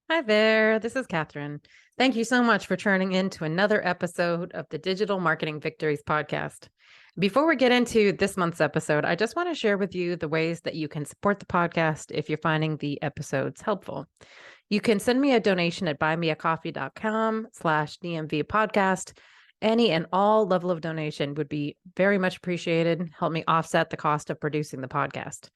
Hi there, this is Katherine. Thank you so much for turning in to another episode of the Digital Marketing Victories podcast. Before we get into this month's episode, I just want to share with you the ways that you can support the podcast if you're finding the episodes helpful. You can send me a donation at buymeacoffee.com/DMV podcast. Any and all level of donation would be very much appreciated. Help me offset the cost of producing the podcast.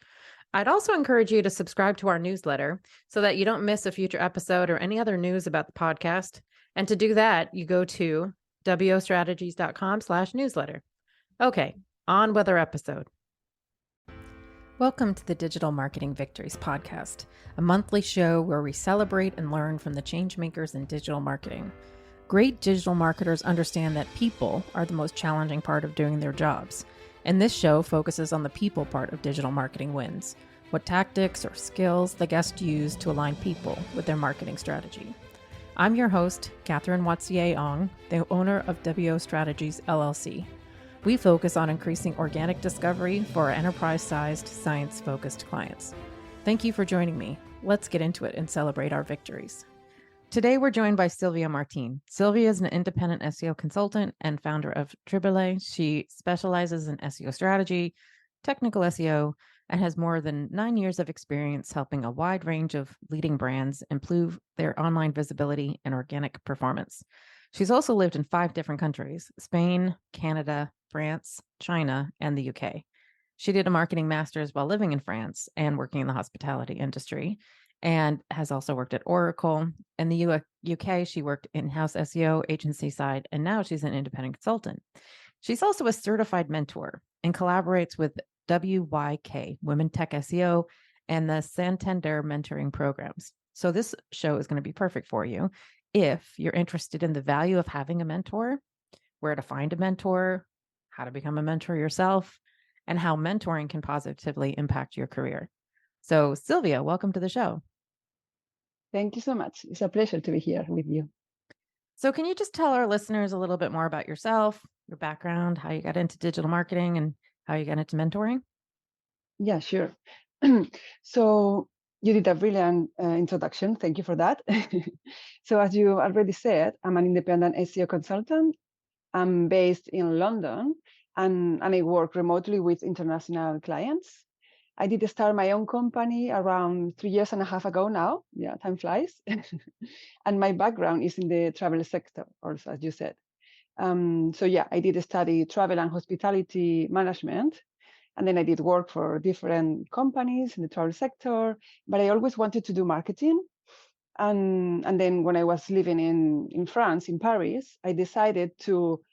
I'd also encourage you to subscribe to our newsletter so that you don't miss a future episode or any other news about the podcast. And to do that, you go to wostrategies.com/newsletter. Okay, on with our episode. Welcome to the Digital Marketing Victories podcast, a monthly show where we celebrate and learn from the changemakers in digital marketing. Great digital marketers understand that people are the most challenging part of doing their jobs. And this show focuses on the people part of digital marketing wins, what tactics or skills the guests use to align people with their marketing strategy. I'm your host, Katherine Watier, the owner of WYK Strategies, LLC. We focus on increasing organic discovery for our enterprise-sized, science-focused clients. Thank you for joining me. Let's get into it and celebrate our victories. Today, we're joined by Silvia Martin. Silvia is an independent SEO consultant and founder of Trebole. She specializes in SEO strategy, technical SEO, and has more than 9 years of experience helping a wide range of leading brands improve their online visibility and organic performance. She's also lived in 5 different countries: Spain, Canada, France, China, and the UK. She did a marketing master's while living in France and working in the hospitality industry, and has also worked at Oracle. In the UK, she worked in-house SEO agency side, and now she's an independent consultant. She's also a certified mentor and collaborates with WYK, Women Tech SEO, and the Santander mentoring programs. So this show is going to be perfect for you if you're interested in the value of having a mentor, where to find a mentor, how to become a mentor yourself, and how mentoring can positively impact your career. So, Silvia, welcome to the show. Thank you so much. It's a pleasure to be here with you. So, can you just tell our listeners a little bit more about yourself, your background, how you got into digital marketing, and how you got into mentoring? Yeah, sure. So you did a brilliant introduction. Thank you for that. So as you already said, I'm an independent SEO consultant. I'm based in London, and I work remotely with international clients. I did start my own company around 3.5 years ago now. Yeah, time flies. And my background is in the travel sector, also, as you said. So yeah, I did study travel and hospitality management. And then I did work for different companies in the travel sector, but I always wanted to do marketing. And then when I was living in France, in Paris, I decided to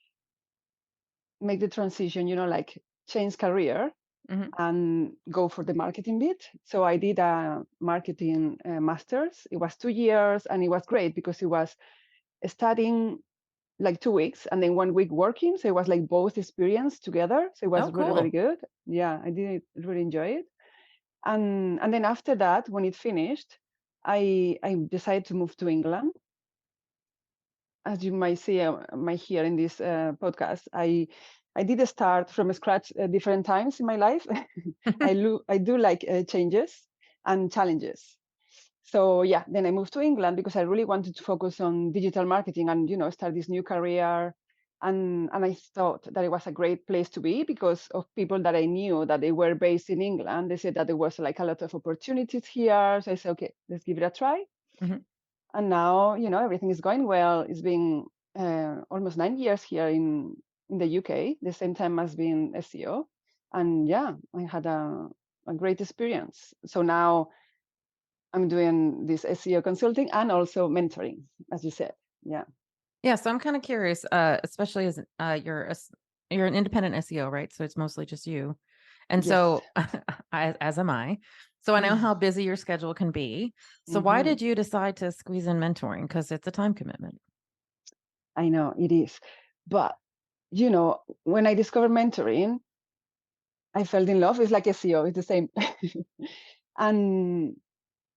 make the transition, like change career and go for the marketing bit. So I did a marketing master's. It was 2 years, and it was great because it was studying like 2 weeks and then 1 week working. So it was like both experience together. So it was Oh, really, really cool. good. Yeah, I did really enjoy it. And then after that, when it finished, I decided to move to England. As you might see, might hear in this podcast, I did start from scratch different times in my life. I do like changes and challenges. So yeah, then I moved to England because I really wanted to focus on digital marketing and start this new career. And I thought that it was a great place to be because of people that I knew that they were based in England. They said that there was like a lot of opportunities here. So I said, okay, let's give it a try. Mhm. And now everything is going well. It's been almost 9 years here in the UK, the same time as being SEO. And yeah, I had a great experience. So now I'm doing this SEO consulting and also mentoring, as you said. Yeah. Yeah, so I'm kind of curious, especially as you're an independent SEO, right? So it's mostly just you. And Yes. so, as am I. So I know how busy your schedule can be. So why Hmm. did you decide to squeeze in mentoring? Because it's a time commitment. I know it is. But, when I discovered mentoring, I fell in love. It's like SEO, it's the same. and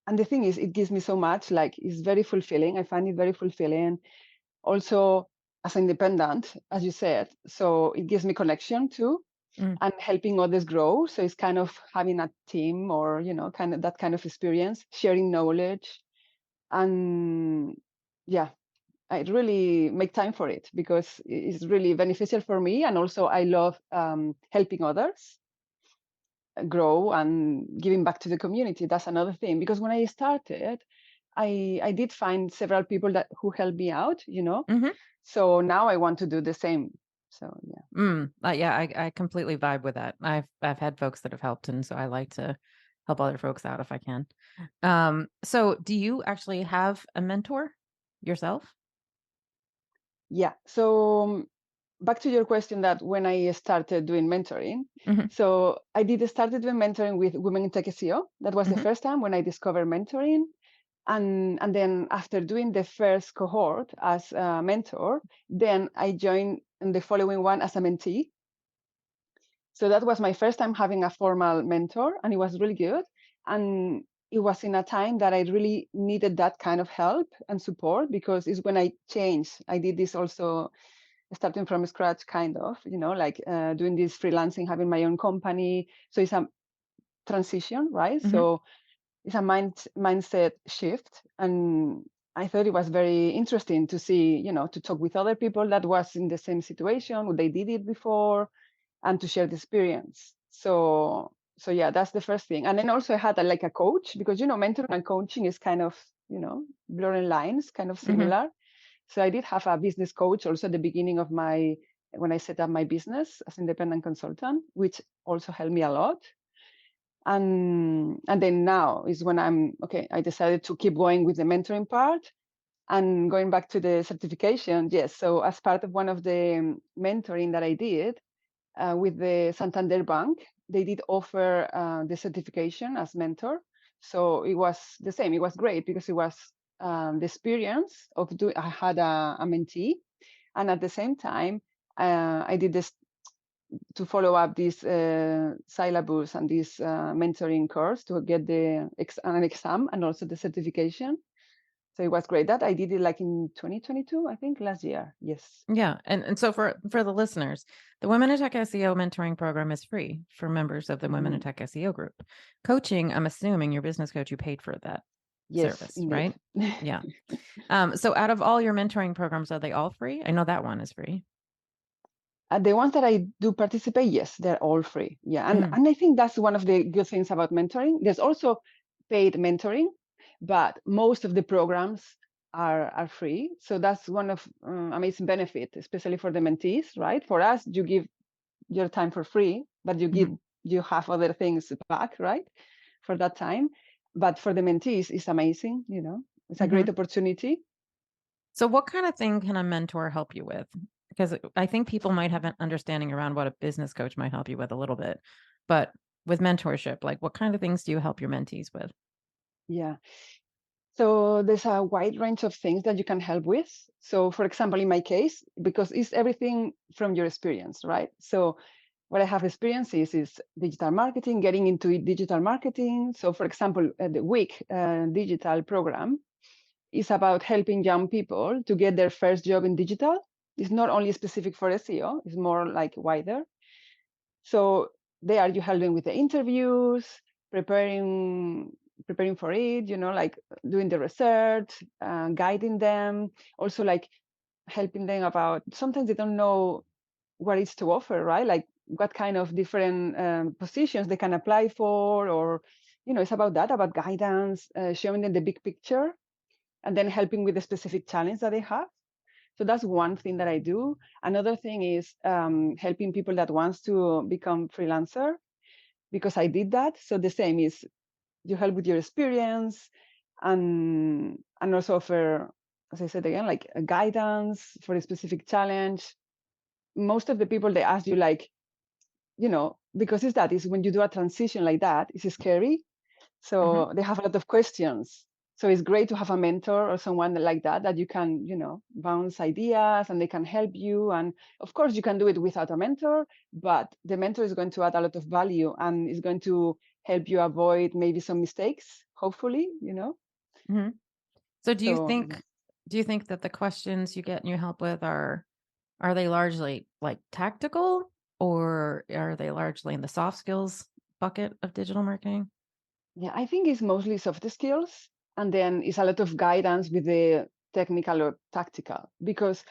and the thing is, it gives me so much, like it's very fulfilling. I find it very fulfilling. Also, as independent, as you said, so it gives me connection too Mm. and helping others grow. So it's kind of having a team or, kind of that kind of experience, sharing knowledge. And yeah, I really make time for it because it's really beneficial for me. And also I love helping others grow and giving back to the community. That's another thing, because when I started, I did find several people that who helped me out, Mm-hmm. so now I want to do the same. So yeah. Yeah, I completely vibe with that. I've had folks that have helped, and so I like to help other folks out if I can. So do you actually have a mentor yourself? Yeah. So back to your question, that when I started doing mentoring, Hmm. so I did started doing mentoring with women in tech SEO. That was the Hmm. first time when I discovered mentoring. And then after doing the first cohort as a mentor, then I joined in the following one as a mentee. So that was my first time having a formal mentor, and it was really good. And it was in a time that I really needed that kind of help and support, because it's when I changed. I did this also starting from scratch, kind of, like doing this freelancing, having my own company. So it's a transition, right? Hmm. So it's a mindset shift. And I thought it was very interesting to see, to talk with other people that was in the same situation, they did it before, and to share the experience. So yeah, that's the first thing. And then also I had like a coach, because mentoring and coaching is kind of, blurring lines, kind of Hmm. similar. So I did have a business coach also at the beginning of when I set up my business as independent consultant, which also helped me a lot. And then now is when I decided to keep going with the mentoring part. And going back to the certification, yes. So as part of one of the mentoring that I did, with the Santander Bank, they did offer the certification as mentor. So it was the same. It was great because it was the experience of doing. I had a mentee, and at the same time, I did this to follow up this syllabus and this mentoring course to get an exam and also the certification. So it was great. That I did it like in 2022, I think, last year. Yes. Yeah, and so for the listeners, the Women in Tech SEO mentoring program is free for members of the Women in Mhm. Tech SEO group. Coaching, I'm assuming your business coach, you paid for that Yes, service, indeed. right? Yeah. So out of all your mentoring programs, are they all free? I know that one is free. The ones that I do participate, yes, they're all free. Yeah, and Mhm. and I think that's one of the good things about mentoring. There's also paid mentoring, but most of the programs are free. So that's one of amazing benefit, especially for the mentees, right? For us, you give your time for free, but Mhm. you have other things back, right? For that time. But for the mentees, it's amazing. It's a great Mhm. opportunity. So what kind of thing can a mentor help you with? Because I think people might have an understanding around what a business coach might help you with a little bit, but with mentorship, like what kind of things do you help your mentees with? Yeah. So there's a wide range of things that you can help with. So for example, in my case, because it's everything from your experience, right? So what I have experience is digital marketing, getting into digital marketing. So for example, the WYK Digital program is about helping young people to get their first job in digital. It's not only specific for SEO, it's more like wider. So there you help them with the interviews, preparing preparing for it, like doing the research, guiding them, also like helping them about, sometimes they don't know what is to offer, right? Like what kind of different positions they can apply for, or it's about that, about guidance, showing them the big picture, and then helping with the specific challenge that they have. So that's one thing that I do. Another thing is helping people that wants to become freelancer, because I did that. So the same is you help with your experience, and also offer, as I said again, like a guidance for a specific challenge. Most of the people, they ask you like, because it's that is when you do a transition like that, it's scary. Mhm. So they have a lot of questions. So it's great to have a mentor or someone like that you can, bounce ideas and they can help you. And of course, you can do it without a mentor, but the mentor is going to add a lot of value and is going to help you avoid maybe some mistakes, hopefully. Mhm. So So yeah. do you think that the questions you get and you help with are they largely like tactical or are they largely in the soft skills bucket of digital marketing? Yeah, I think it's mostly soft skills. And then it's a lot of guidance with the technical or tactical, because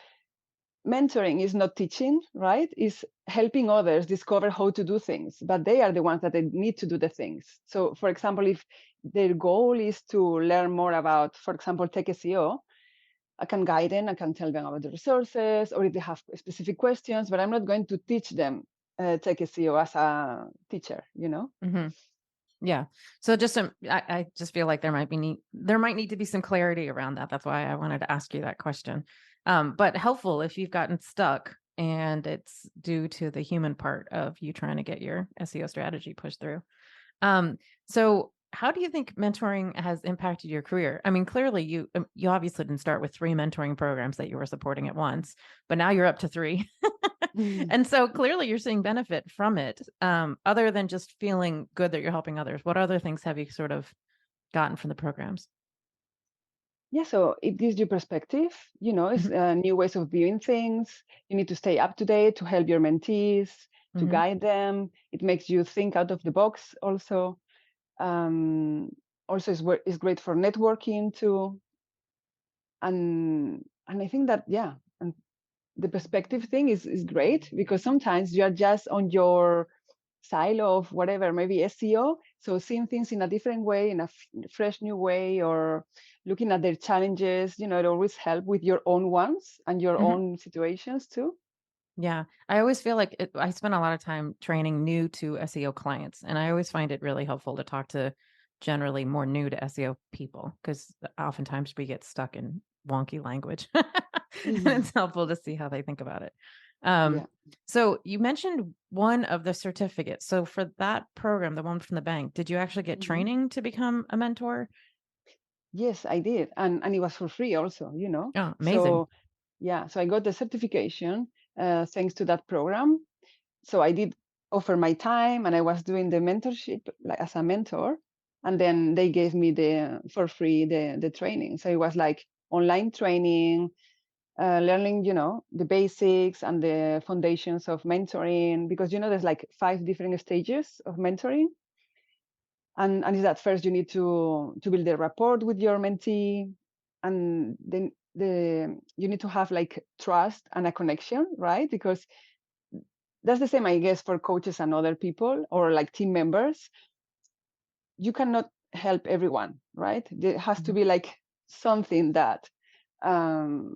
mentoring is not teaching, right? It's helping others discover how to do things, but they are the ones that they need to do the things. So, for example, if their goal is to learn more about, for example, Tech SEO, I can guide them, I can tell them about the resources, or if they have specific questions, but I'm not going to teach them Tech SEO as a teacher, you know? Mm-hmm. Yeah. So just I just feel like there might need to be some clarity around that. That's why I wanted to ask you that question. But helpful if you've gotten stuck and it's due to the human part of you trying to get your SEO strategy pushed through. So how do you think mentoring has impacted your career? I mean, clearly you obviously didn't start with 3 mentoring programs that you were supporting at once, but now you're up to 3. And so clearly you're seeing benefit from it. Other than just feeling good that you're helping others, what other things have you sort of gotten from the programs? Yeah, so it gives you perspective, you know, it's new ways of viewing things. You need to stay up to date to help your mentees, to Mm-hmm. guide them. It makes you think out of the box also. Um, Also, it's great for networking too. And I think that, yeah, and the perspective thing is great, because sometimes you are just on your silo of whatever, maybe SEO. So seeing things in a different way, in a fresh new way, or looking at their challenges, you know, it always help with your own ones and your Mm-hmm. own situations too. Yeah, I always feel like I spend a lot of time training new to SEO clients, and I always find it really helpful to talk to generally more new to SEO people because oftentimes we get stuck in wonky language, and it's helpful to see how they think about it. Um, Yeah. so you mentioned one of the certificates. So for that program, the one from the bank, did you actually get Mhm. training to become a mentor? Yes, I did. And it was for free also, you know. Oh, amazing. So yeah, so I got the certification thanks to that program. So I did offer my time, and I was doing the mentorship like as a mentor, and then they gave me the for free the training. So it was like online training, learning, you know, the basics and the foundations of mentoring, because you know there's like 5 different stages of mentoring. And is that first you need to build a rapport with your mentee, and then you need to have like trust and a connection, right? Because that's the same, I guess, for coaches and other people or like team members. You cannot help everyone, right? There has to Mhm. be like something that um,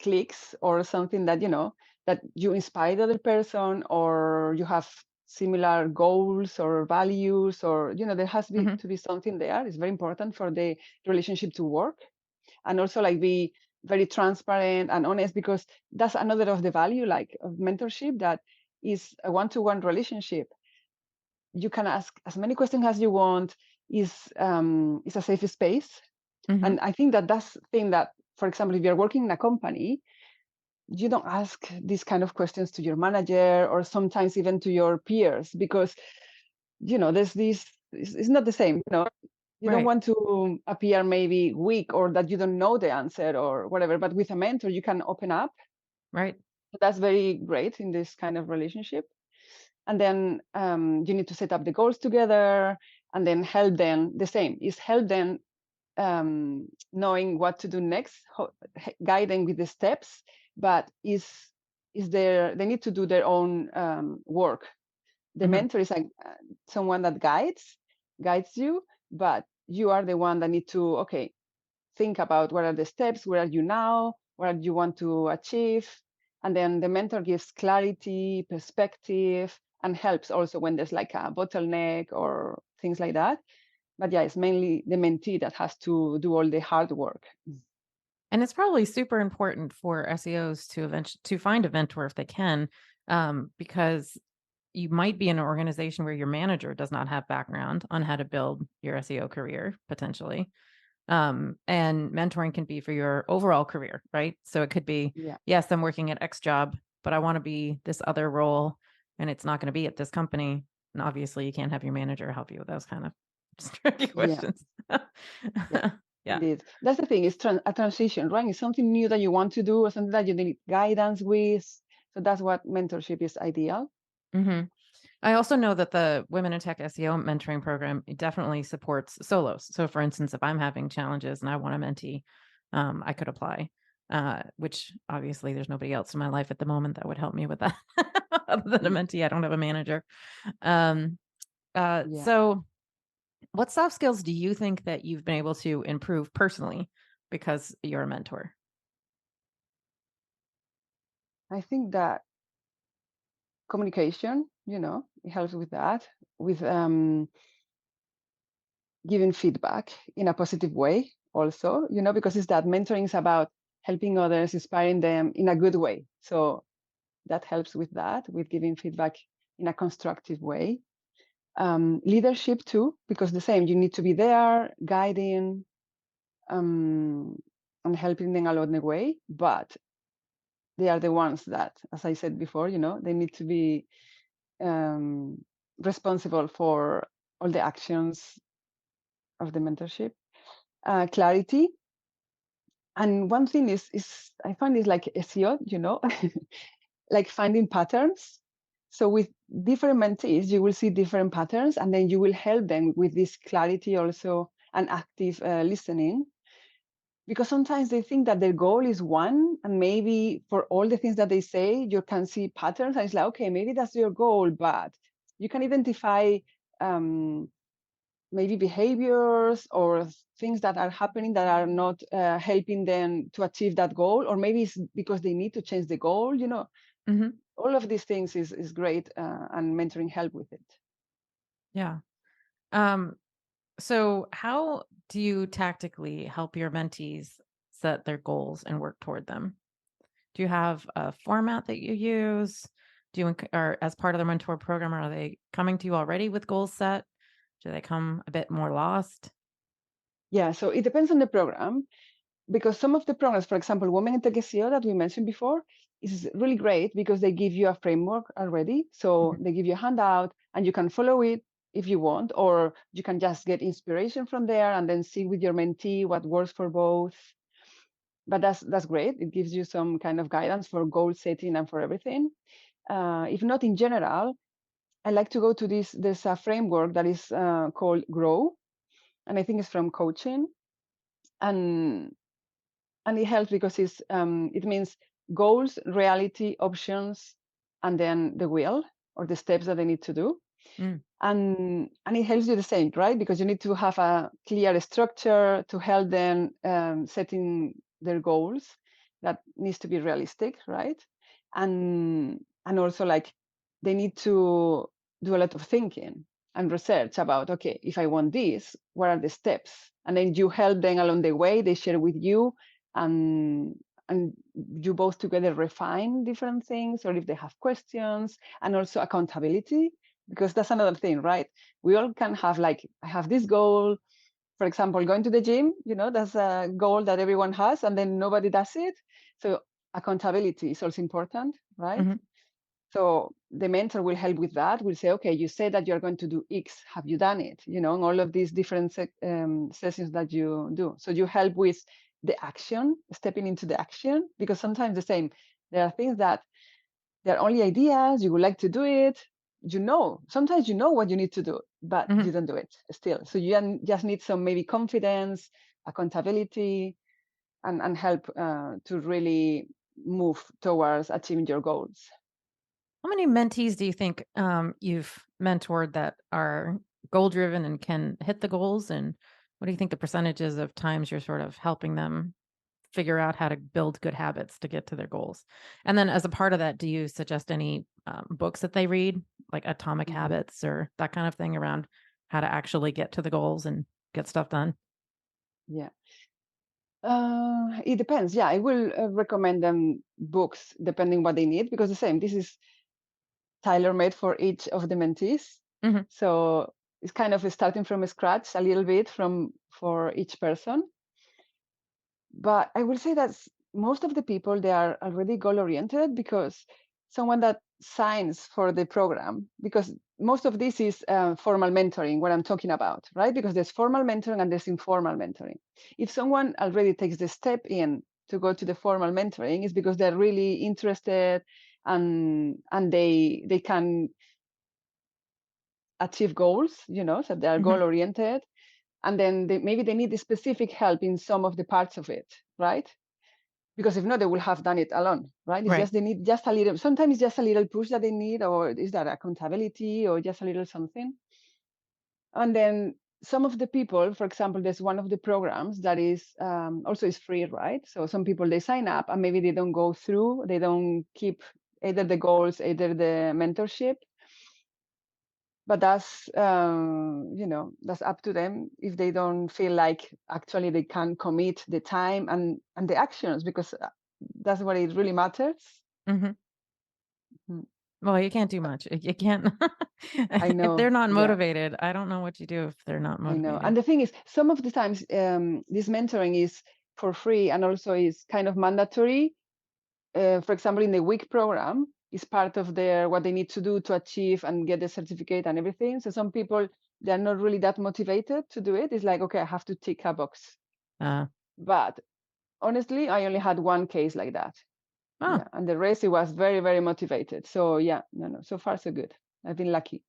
clicks, or something that, you know, that you inspire the other person, or you have similar goals or values, or, you know, there has Mhm. to be something there. It's very important for the relationship to work. And also like be very transparent and honest, because that's another of the value like of mentorship, that is a one-to-one relationship. You can ask as many questions as you want. Is a safe space. Mhm. And I think that that's the thing that, for example, if you're working in a company, you don't ask these kind of questions to your manager, or sometimes even to your peers, because, you know, there's this, it's not the same, you know. You don't Right. want to appear maybe weak, or that you don't know the answer or whatever, but with a mentor you can open up. Right. That's very great in this kind of relationship. And then you need to set up the goals together, and then help them. The same is help them knowing what to do next, guide them with the steps, but is there, they need to do their own work. The Mhm. mentor is like someone that guides you, but you are the one that need to, okay, think about what are the steps, where are you now, what do you want to achieve. And then the mentor gives clarity, perspective, and helps also when there's like a bottleneck or things like that. But yeah, it's mainly the mentee that has to do all the hard work. And it's probably super important for SEOs to find a mentor if they can, because you might be in an organization where your manager does not have background on how to build your SEO career potentially. And mentoring can be for your overall career, right? So it could be, Yeah, yes, I'm working at X job, but I want to be this other role, and it's not going to be at this company. And obviously, you can't have your manager help you with those kind of tricky yeah, questions. yeah. Yeah. Indeed, that's the thing. It's a transition, right? It's something new that you want to do, or something that you need guidance with. So that's what mentorship is ideal. Hmm. I also know that the Women in Tech SEO mentoring program definitely supports solos. So, for instance, if I'm having challenges and I want a mentee, I could apply. Which obviously there's nobody else in my life at the moment that would help me with that, other than a mentee. I don't have a manager. Um, Yeah, so, what soft skills do you think that you've been able to improve personally because you're a mentor? I think that communication, it helps with that, with giving feedback in a positive way also, because it's that mentoring is about helping others, inspiring them in a good way. So that helps with that, with giving feedback in a constructive way. Leadership too, because the same, you need to be there, guiding, and helping them along the way. But they are the ones that, as I said before, they need to be um, responsible for all the actions of the mentorship. Clarity. And one thing is I find is like SEO, like finding patterns. So with different mentees, you will see different patterns, and then you will help them with this clarity also and active listening. Because sometimes they think that their goal is one, and maybe for all the things that they say, you can see patterns. And it's like, okay, maybe that's your goal, but you can identify um, maybe behaviors or things that are happening that are not helping them to achieve that goal, or maybe it's because they need to change the goal. Hmm. All of these things is great, and mentoring help with it. Yeah. Um, so, how do you tactically help your mentees set their goals and work toward them? Do you have a format that you use? Or as part of the mentor program, are they coming to you already with goals set? Do they come a bit more lost? Yeah, so it depends on the program, because some of the programs, for example, Women in Tech SEO that we mentioned before, is really great because they give you a framework already. So Mhm, they give you a handout and you can follow it if you want, or you can just get inspiration from there and then see with your mentee what works for both. But that's great. It gives you some kind of guidance for goal setting and for everything. If not, in general, I like to go to this. There's a framework that is called Grow, and I think it's from coaching, and it helps because it means goals, reality, options, and then the will or the steps that they need to do. mm, And it helps you the same, right? Because you need to have a clear structure to help them setting their goals that needs to be realistic, right? And also, like, they need to do a lot of thinking and research about, okay, if I want this, what are the steps? And then you help them along the way. They share with you, and you both together refine different things, or if they have questions. And also accountability, because that's another thing, right? We all can have, like, I have this goal, for example, going to the gym, that's a goal that everyone has, and then nobody does it. So accountability is also important, right? mhm, So the mentor will help with that. Will say, okay, you said that you're going to do X. Have you done it? And all of these different sessions that you do. So you help with the action, stepping into the action, because sometimes the same, there are things that they're only ideas. You would like to do it. Sometimes what you need to do, but mhm. you don't do it still. So you just need some maybe confidence, accountability, and help to really move towards achieving your goals. How many mentees do you think you've mentored that are goal driven and can hit the goals? And what do you think the percentages of times you're sort of helping them figure out how to build good habits to get to their goals? And then, as a part of that, do you suggest any books that they read, like Atomic Mhm. Habits or that kind of thing, around how to actually get to the goals and get stuff done? Yeah. It depends. Yeah, I will recommend them books depending what they need, because the same, this is tailor-made for each of the mentees. Hmm. So it's kind of starting from scratch a little bit for each person. But I will say that most of the people, they are already goal oriented, because someone that signs for the program, because most of this is formal mentoring, what I'm talking about, right? Because there's formal mentoring and there's informal mentoring. If someone already takes the step in to go to the formal mentoring, it's because they're really interested, and they can achieve goals, so they are Mhm. goal oriented, and then maybe they need specific help in some of the parts of it, right? Because if not, they will have done it alone, right? It's Right. just they need just a little. Sometimes it's just a little push that they need, or is that accountability, or just a little something. And then some of the people, for example, there's one of the programs that is also is free, right? So some people, they sign up and maybe they don't go through, they don't keep either the goals, either the mentorship. But that's that's up to them if they don't feel like actually they can commit the time and the actions, because that's what it really matters. Mhm. Mhm. Well, you can't do much. You can't I if they're know, not yeah. motivated, I don't know what you do if they're not I know. motivated. And the thing is, some of the times, this mentoring is for free and also is kind of mandatory. For example, in the WYK program, is part of their what they need to do to achieve and get the certificate and everything. So some people, they're not really that motivated to do it. It's like, okay, I have to tick a box. Uh, But honestly, I only had one case like that. oh. Yeah, and the rest, it was very, very motivated. So yeah, no, so far so good. I've been lucky.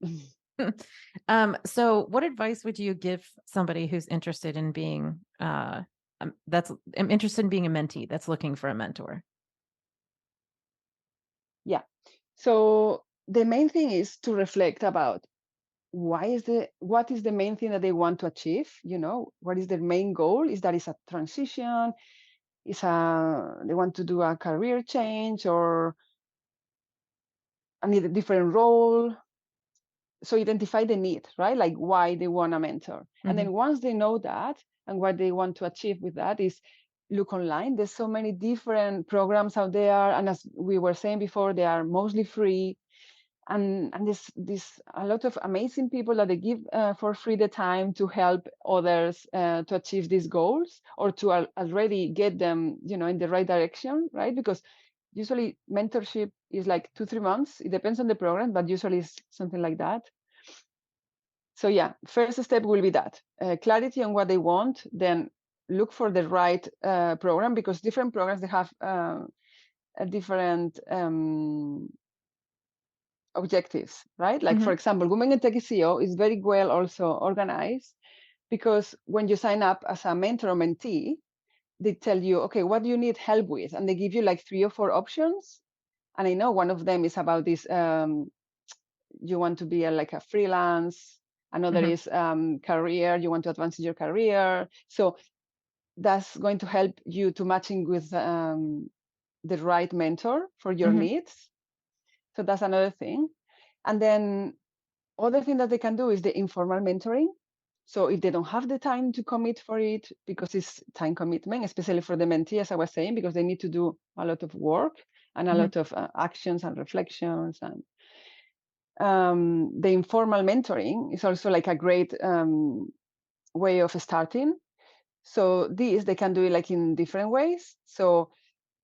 So what advice would you give somebody who's interested in being interested in being a mentee that's looking for a mentor? Yeah. So the main thing is to reflect about what is the main thing that they want to achieve. What is their main goal? Is that is a transition? They want to do a career change, or I need a different role? So identify the need, right? Like why they want a mentor. And Mhm. then once they know that and what they want to achieve with that is look online. There's so many different programs out there. And as we were saying before, they are mostly free. And there's a lot of amazing people that they give for free the time to help others to achieve these goals, or to already get them in the right direction, right? Because usually mentorship is like 2-3 months. It depends on the program, but usually it's something like that. So yeah, first step will be that clarity on what they want. Then look for the right program, because different programs, they have a different objectives, right? Like, for Mhm. example, Women in Tech SEO is very well also organized, because when you sign up as a mentor or mentee, they tell you, okay, what do you need help with? And they give you like 3 or 4 options. And I know one of them is about this, you want to be like a freelance. Another Mhm. is career, you want to advance in your career. So that's going to help you to matching with the right mentor for your Mhm. needs. So that's another thing. And then other thing that they can do is the informal mentoring. So if they don't have the time to commit for it, because it's time commitment, especially for the mentee, as I was saying, because they need to do a lot of work and a Mhm. lot of actions and reflections. And the informal mentoring is also like a great way of starting. So these, they can do it like in different ways. So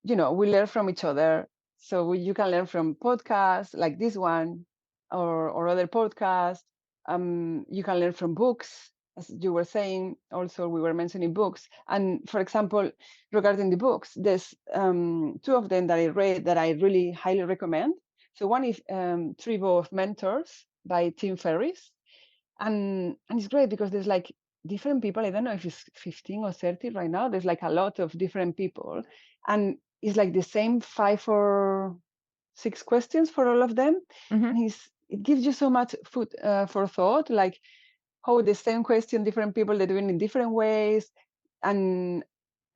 we learn from each other. So you can learn from podcasts like this one, or other podcasts. You can learn from books, as you were saying. Also, we were mentioning books. And for example, regarding the books, there's 2 of them that I read that I really highly recommend. So one is Tribo of Mentors by Tim Ferriss. And it's great because there's like different people. I don't know if it's 15 or 30 right now. There's like a lot of different people, and it's like the same 5 or 6 questions for all of them. Mhm. And it gives you so much food for thought, like how the same question, different people, they're doing it in different ways. And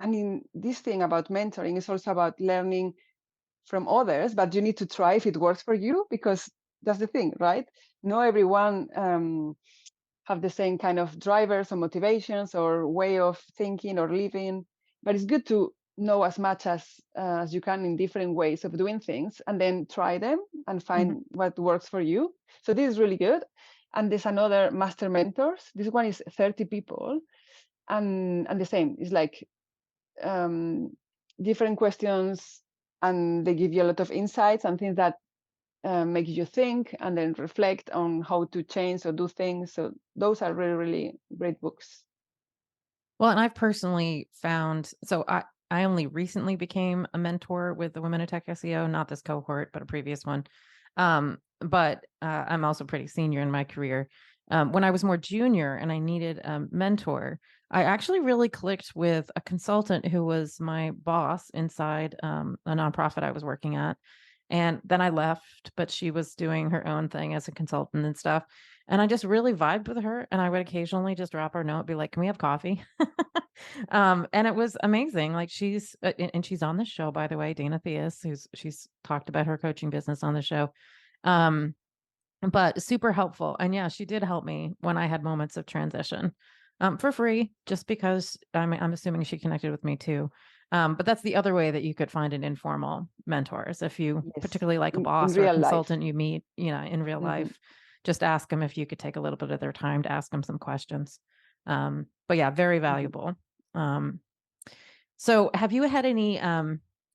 in this thing about mentoring is also about learning from others, but you need to try if it works for you, because that's the thing, right? Not everyone have the same kind of drivers or motivations or way of thinking or living. But it's good to know as much as you can in different ways of doing things, and then try them and Mhm. find what works for you. So this is really good. And there's another Master Mentors. This one is 30 people, and the same. It's like um, different questions, and they give you a lot of insights and things that make you think and then reflect on how to change or do things. So those are really, really great books. Well, and I've personally found I only recently became a mentor with the Women in Tech SEO, not this cohort, but a previous one. but I'm also pretty senior in my career. When I was more junior and I needed a mentor, I actually really clicked with a consultant who was my boss inside a nonprofit I was working at. And then I left, but she was doing her own thing as a consultant and stuff. And I just really vibed with her. And I would occasionally just drop her a note, be like, "Can we have coffee?" And it was amazing. Like and she's on the show, by the way, Dana Theus, she's talked about her coaching business on the show. Um, but super helpful. And yeah, she did help me when I had moments of transition, for free, just because I'm assuming she connected with me too. But that's the other way that you could find an informal mentor is if you Yes, particularly like a in boss or a real life. consultant you meet, in real Hmm. life, just ask them if you could take a little bit of their time to ask them some questions. But yeah, very Hmm. valuable. Um, so have you had any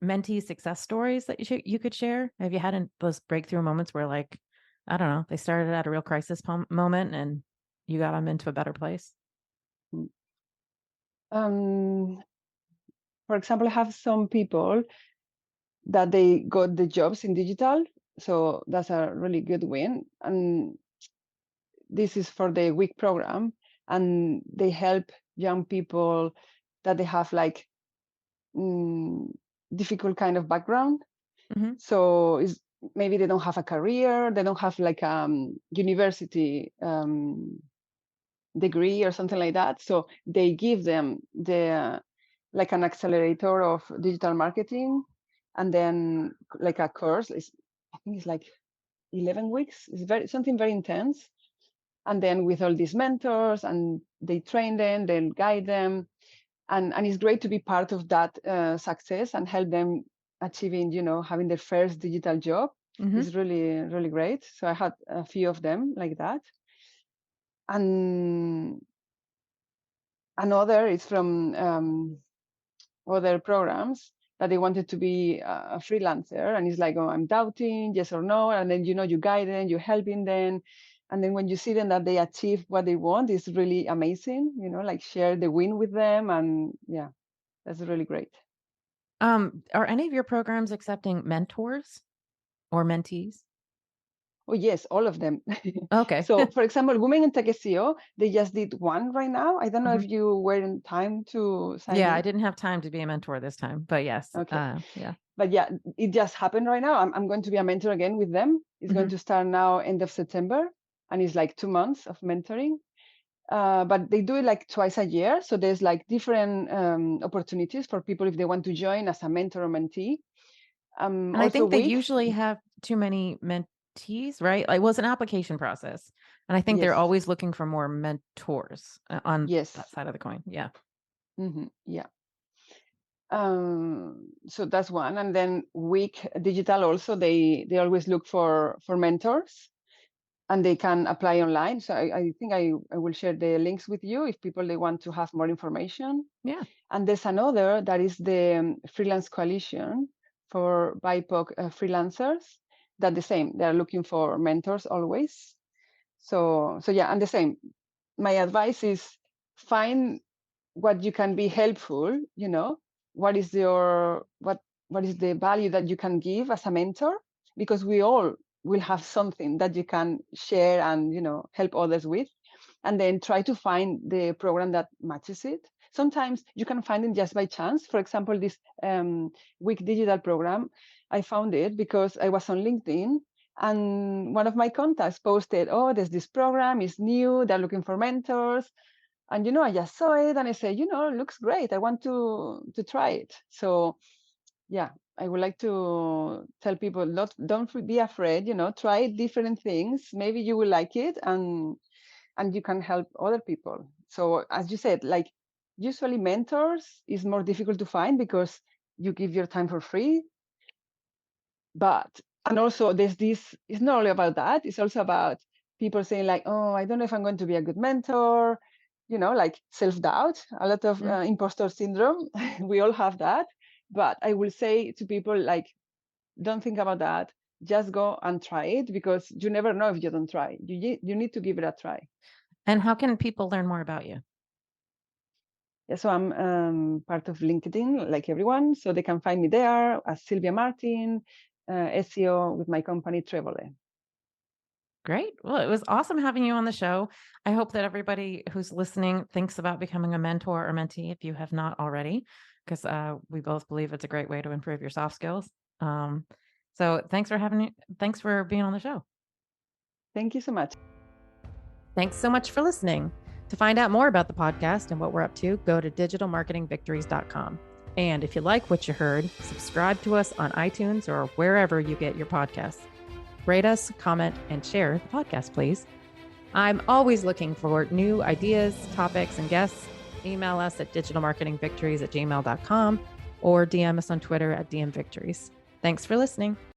mentee success stories that you could share? Have you had those breakthrough moments where, like, I don't know, they started at a real crisis moment and you got them into a better place? Um, for example, I have some people that they got the jobs in digital, so that's a really good win. And this is for the WYK program, and they help young people that they have like mm, difficult kind of background. Hmm. So is maybe they don't have a career, they don't have like university degree or something like that. So they give them the like an accelerator of digital marketing, and then like a course. I think it's like 11 weeks. It's something very intense. And then with all these mentors, and they train them, they guide them, and it's great to be part of that success and help them achieving, having their first digital job. Hmm. Is really really great. So I had a few of them like that, and another is from other programs that they wanted to be a freelancer, and it's like, oh, I'm doubting, yes or no, and then you guide them, you're helping them, and then when you see them that they achieve what they want, it's really amazing. Like share the win with them, and yeah, that's really great. Are any of your programs accepting mentors or mentees? Oh yes, all of them. Okay. So for example, Women in Tech SEO, they just did one right now. I don't know Hmm. if you were in time to sign Yeah, I in. didn't have time to be a mentor this time, but yes. Okay. Yeah. But yeah, it just happened right now. I'm going to be a mentor again with them. It's going Hmm. to start now end of September, and it's like 2 months of mentoring. But they do it like twice a year, so there's like different opportunities for people if they want to join as a mentor or mentee. And I Also think they week, usually have too many mentees, right? Like, well, it's an application process. And I think they're yes, always looking for more mentors on that yes, side of the coin. Yeah. yeah. So that's one, and then week digital also they always look for mentors, and they can apply online. So I think I will share the links with you if people they want to have more information. Yeah. And there's another that is the Freelance Coalition for BIPOC freelancers. That the same. They are looking for mentors always. So yeah, and the same. My advice is find what you can be helpful. What is what is the value that you can give as a mentor, because we all will have something that you can share and help others with, and then try to find the program that matches it. Sometimes you can find it just by chance. For example, this WYK Digital program, I found it because I was on LinkedIn, and one of my contacts posted, oh, there's this program, it's new, they're looking for mentors. And I just saw it, and I said, it looks great, I want to try it. So yeah, I would like to tell people, not don't be afraid, try different things, maybe you will like it, and you can help other people. So as you said, like usually mentors is more difficult to find because you give your time for free. But and also there's this, it's not only about that, it's also about people saying like, oh, I don't know if I'm going to be a good mentor, like self-doubt, a lot of Mm. imposter syndrome. We all have that. But I will say to people like, don't think about that, just go and try it, because you never know if you don't try. You need to give it a try. And how can people learn more about you? Yeah, so I'm part of LinkedIn, like everyone, so they can find me there as Silvia Martin, SEO with my company Trebole. Great. Well, it was awesome having you on the show. I hope that everybody who's listening thinks about becoming a mentor or mentee if you have not already, because we both believe it's a great way to improve your soft skills. Um, so thanks for being on the show. Thank you so much. Thanks so much for listening. To find out more about the podcast and what we're up to, go to digitalmarketingvictories.com. And if you like what you heard, subscribe to us on iTunes or wherever you get your podcasts. Rate us, comment, and share the podcast, please. I'm always looking for new ideas, topics, and guests. Email us at digitalmarketingvictories@gmail.com or DM us on Twitter at DMVictories. Thanks for listening.